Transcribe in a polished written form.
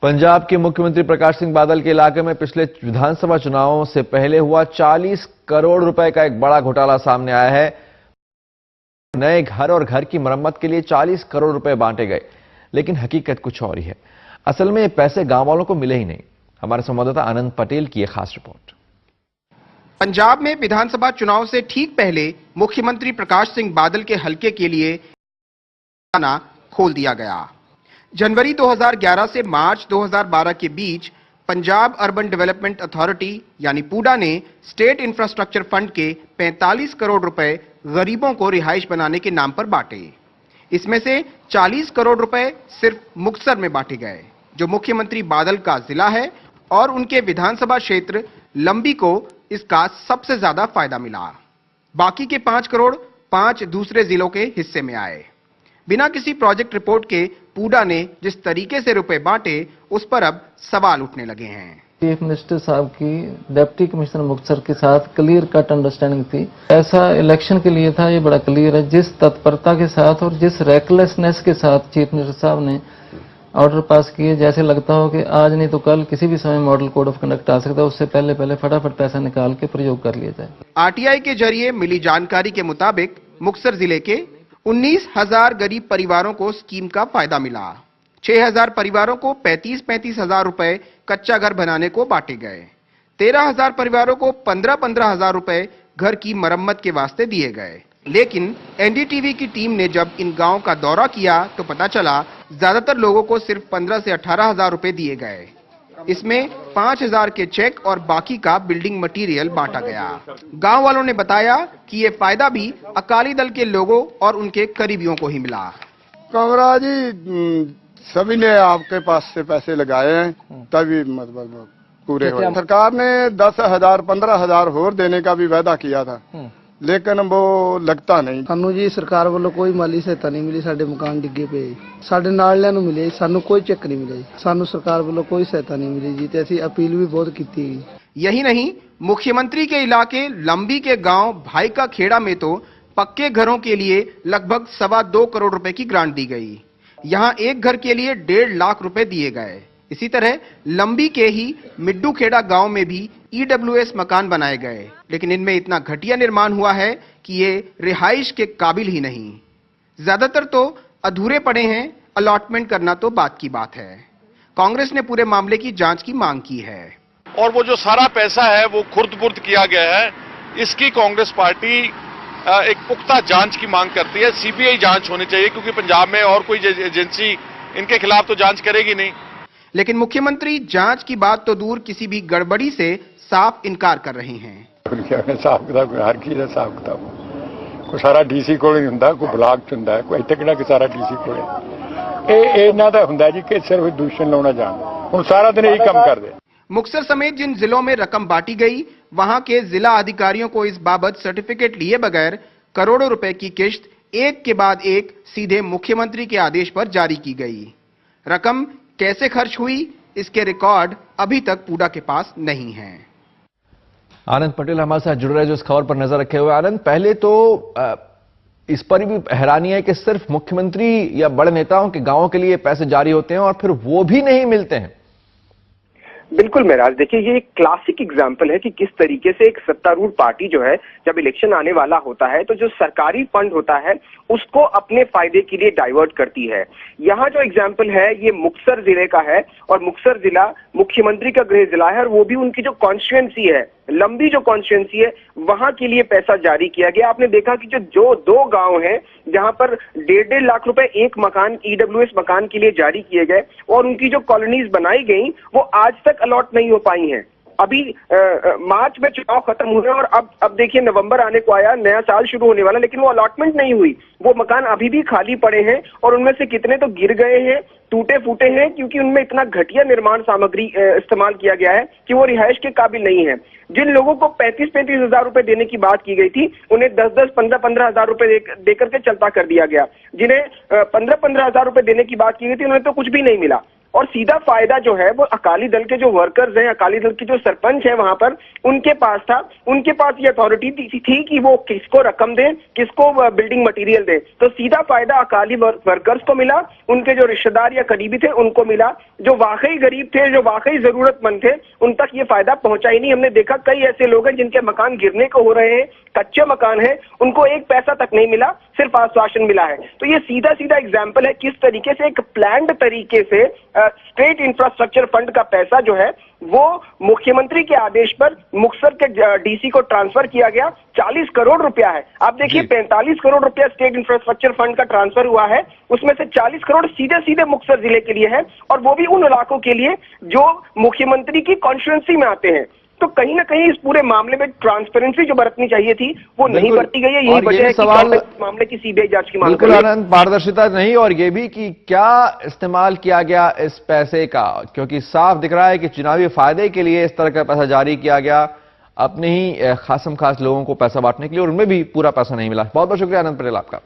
पंजाब के मुख्यमंत्री प्रकाश सिंह बादल के इलाके में पिछले विधानसभा चुनावों से पहले हुआ 40 करोड़ रुपए का एक बड़ा घोटाला सामने आया है। नए घर और घर की मरम्मत के लिए 40 करोड़ रुपए बांटे गए, लेकिन हकीकत कुछ और ही है। असल में ये पैसे गांव वालों को मिले ही नहीं। हमारे संवाददाता आनंद पटेल की एक खास रिपोर्ट। पंजाब में विधानसभा चुनाव से ठीक पहले मुख्यमंत्री प्रकाश सिंह बादल के हलके के लिए खाना खोल दिया गया। जनवरी 2011 से मार्च 2012 के बीच पंजाब अर्बन डेवलपमेंट अथॉरिटी यानी पूडा ने स्टेट इंफ्रास्ट्रक्चर फंड के 45 करोड़ रुपए गरीबों को रिहाइश बनाने के नाम पर बांटे। इसमें से 40 करोड़ रुपए सिर्फ मुक्तसर में बांटे गए, जो मुख्यमंत्री बादल का जिला है, और उनके विधानसभा क्षेत्र लंबी को इसका सबसे ज्यादा फायदा मिला। बाकी के 5 करोड़ 5 दूसरे जिलों के हिस्से में आए। बिना किसी प्रोजेक्ट रिपोर्ट के पूडा ने जिस तरीके से रुपए बांटे, उस पर अब सवाल उठने लगे हैं। चीफ मिनिस्टर साहब की डिप्टी कमिश्नर मुक्तसर के साथ क्लियर कट अंडरस्टैंडिंग थी। ऐसा इलेक्शन के लिए था, ये बड़ा क्लियर है। जिस तत्परता के साथ और जिस रेकलेसनेस के साथ चीफ मिनिस्टर साहब ने ऑर्डर पास किए, जैसे लगता हो कि आज नहीं तो कल किसी भी समय मॉडल कोड ऑफ कंडक्ट आ सकता है, उससे पहले फटाफट पैसा निकाल के प्रयोग कर लिया जाए। आरटीआई के जरिए मिली जानकारी के मुताबिक मुक्तसर जिले के 19,000 गरीब परिवारों को स्कीम का फायदा मिला। 6,000 परिवारों को 35-35 हजार रुपए कच्चा घर बनाने को बांटे गए। 13,000 परिवारों को 15-15 हजार रुपए घर की मरम्मत के वास्ते दिए गए। लेकिन एनडीटीवी की टीम ने जब इन गांवों का दौरा किया तो पता चला ज्यादातर लोगों को सिर्फ 15 से 18 हजार रुपए दिए गए। इसमें 5,000 के चेक और बाकी का बिल्डिंग मटेरियल बांटा गया। गांव वालों ने बताया कि ये फायदा भी अकाली दल के लोगों और उनके करीबियों को ही मिला। कमरा जी, सभी ने आपके पास से पैसे लगाए हैं, तभी मतलब पूरे हुए। सरकार ने 10,000 15,000 और देने का भी वादा किया था, लेकिन वो लगता नहीं। सानू जी सरकार वालों कोई माली सहायता नहीं मिली। साडे मकान डिगे पे साडे नालियां नूं मिले, सानू कोई चेक नहीं मिले। सानू सरकार वालों कोई सहायता नहीं मिली जी, ते असीं अपील भी बहुत की। यही नहीं, मुख्यमंत्री के इलाके लंबी के गांव भाई का खेड़ा में तो पक्के घरों के लिए लगभग 2.25 करोड़ रुपए की ग्रांट दी गई। यहां एक घर के लिए 1.5 लाख रुपए दिए गए। इसी तरह लंबी के ही मिड्डू खेड़ा गांव में भी ईडब्ल्यूएस मकान बनाए गए, लेकिन इनमें इतना घटिया निर्माण हुआ है कि ये रिहाइश के काबिल ही नहीं। ज्यादातर तो अधूरे पड़े हैं। अलॉटमेंट करना तो बात की बात है। कांग्रेस ने पूरे मामले की जांच की मांग की है। और वो जो सारा पैसा है वो खुर्द-बुर्द किया गया है, इसकी कांग्रेस पार्टी एक पुख्ता जांच की मांग करती है। सीबीआई जांच होनी चाहिए, क्योंकि पंजाब में और कोई एजेंसी इनके खिलाफ तो जांच करेगी नहीं। लेकिन मुख्यमंत्री जांच की बात तो दूर, किसी भी गड़बड़ी से साफ इनकार कर रहे हैं। हिसाब किताब हर चीज़ ਦਾ ਹਿਸਾਬ ਕਿਤਾਬ ਕੋਈ ਸਾਰਾ ਡੀਸੀ ਕੋਲ ਹੀ ਹੁੰਦਾ, ਕੋਈ ਬਲਾਕ ਚ ਹੁੰਦਾ, ਕੋਈ ਇੱਥੇ ਕਿਹੜਾ ਕਿ ਸਾਰਾ ਡੀਸੀ ਕੋਲ। ਇਹ ਇਹਨਾਂ ਦਾ ਹੁੰਦਾ ਜੀ ਕਿ ਸਿਰਫ ਦੂਸ਼ਣ ਲਾਉਣਾ ਜਾਣ। ਹੁਣ ਸਾਰਾ दिन यही ਕੰਮ ਕਰਦੇ। मुक्तसर समेत जिन जिलों में रकम बांटी गई, वहां के जिला अधिकारियों को इस बाबत सर्टिफिकेट लिए बगैर करोड़ों रुपए की किश्त एक के बाद एक सीधे मुख्यमंत्री के आदेश पर जारी की गई। रकम कैसे खर्च हुई, इसके रिकॉर्ड अभी तक पूडा के पास नहीं है। आनंद पटेल हमारे साथ जुड़ रहे जो इस खबर पर नजर रखे हुए। आनंद, पहले तो इस पर भी हैरानी है कि सिर्फ मुख्यमंत्री या बड़े नेताओं के गांवों के लिए पैसे जारी होते हैं और फिर वो भी नहीं मिलते हैं। बिल्कुल महराज, देखिए ये एक क्लासिक एग्जाम्पल है कि किस तरीके से एक सत्तारूढ़ पार्टी जो है, जब इलेक्शन आने वाला होता है तो जो सरकारी फंड होता है उसको अपने फायदे के लिए डाइवर्ट करती है। यहाँ जो एग्जाम्पल है ये मुक्तसर जिले का है, और मुक्तसर जिला मुख्यमंत्री का गृह जिला है, और वो भी उनकी जो कॉन्स्टिट्यूएंसी है, लंबी जो कॉन्स्टिट्यूएंसी है, वहां के लिए पैसा जारी किया गया। आपने देखा कि जो 2 गांव हैं जहां पर 1.5 लाख रुपए एक मकान, ईडब्ल्यूएस मकान के लिए जारी किए गए, और उनकी जो कॉलोनीज बनाई गई वो आज तक अलॉट नहीं हो पाई हैं। अभी मार्च में चुनाव खत्म हुए और अब देखिए नवंबर आने को आया, नया साल शुरू होने वाला, लेकिन वो अलॉटमेंट नहीं हुई। वो मकान अभी भी खाली पड़े हैं, और उनमें से कितने तो गिर गए हैं, टूटे फूटे हैं, क्योंकि उनमें इतना घटिया निर्माण सामग्री इस्तेमाल किया गया है कि वो रिहाइश के काबिल नहीं है। जिन लोगों को 35-35 हजार रुपए देने की बात की गई थी, उन्हें 10-10 15-15 हजार रुपए देकर के चलता कर दिया गया। जिन्हें 15-15 हजार रुपए देने की बात की गई थी, उन्हें तो कुछ भी नहीं मिला। और सीधा फायदा जो है वो अकाली दल के जो वर्कर्स हैं, अकाली दल के जो सरपंच हैं वहां पर, उनके पास था। उनके पास ये अथॉरिटी थी कि वो किसको रकम दें, किसको बिल्डिंग मटेरियल दें। तो सीधा फायदा अकाली वर्कर्स को मिला, उनके जो रिश्तेदार या करीबी थे उनको मिला। जो वाकई गरीब थे, जो वाकई जरूरतमंद थे, उन तक ये फायदा पहुंचा ही नहीं। हमने देखा कई ऐसे लोग हैं जिनके मकान गिरने को हो रहे हैं, कच्चे मकान है, उनको एक पैसा तक नहीं मिला, सिर्फ आश्वासन मिला है। तो ये सीधा सीधा एग्जाम्पल है किस तरीके से एक प्लान्ड तरीके से स्टेट इंफ्रास्ट्रक्चर फंड का पैसा जो है वो मुख्यमंत्री के आदेश पर मुक्तसर के डीसी को ट्रांसफर किया गया। 40 करोड़ रुपया है। आप देखिए 45 करोड़ रुपया स्टेट इंफ्रास्ट्रक्चर फंड का ट्रांसफर हुआ है, उसमें से 40 करोड़ सीधे सीधे मुक्तसर जिले के लिए है, और वो भी उन इलाकों के लिए जो मुख्यमंत्री की कॉन्स्टिट्यूंसी में आते हैं। तो कहीं ना कहीं इस पूरे मामले में ट्रांसपेरेंसी जो बरतनी चाहिए थी वो नहीं बरती गई है। यही वजह है कि कांग्रेस इस मामले की सीबीआई जांच की मांग कर रही है। आनंद, पारदर्शिता नहीं, और ये भी कि क्या इस्तेमाल किया गया इस पैसे का, क्योंकि साफ दिख रहा है कि चुनावी फायदे के लिए इस तरह का पैसा जारी किया गया, अपने ही खासम खास लोगों को पैसा बांटने के लिए, और उनमें भी पूरा पैसा नहीं मिला। बहुत बहुत शुक्रिया आनंद पटेल आपका।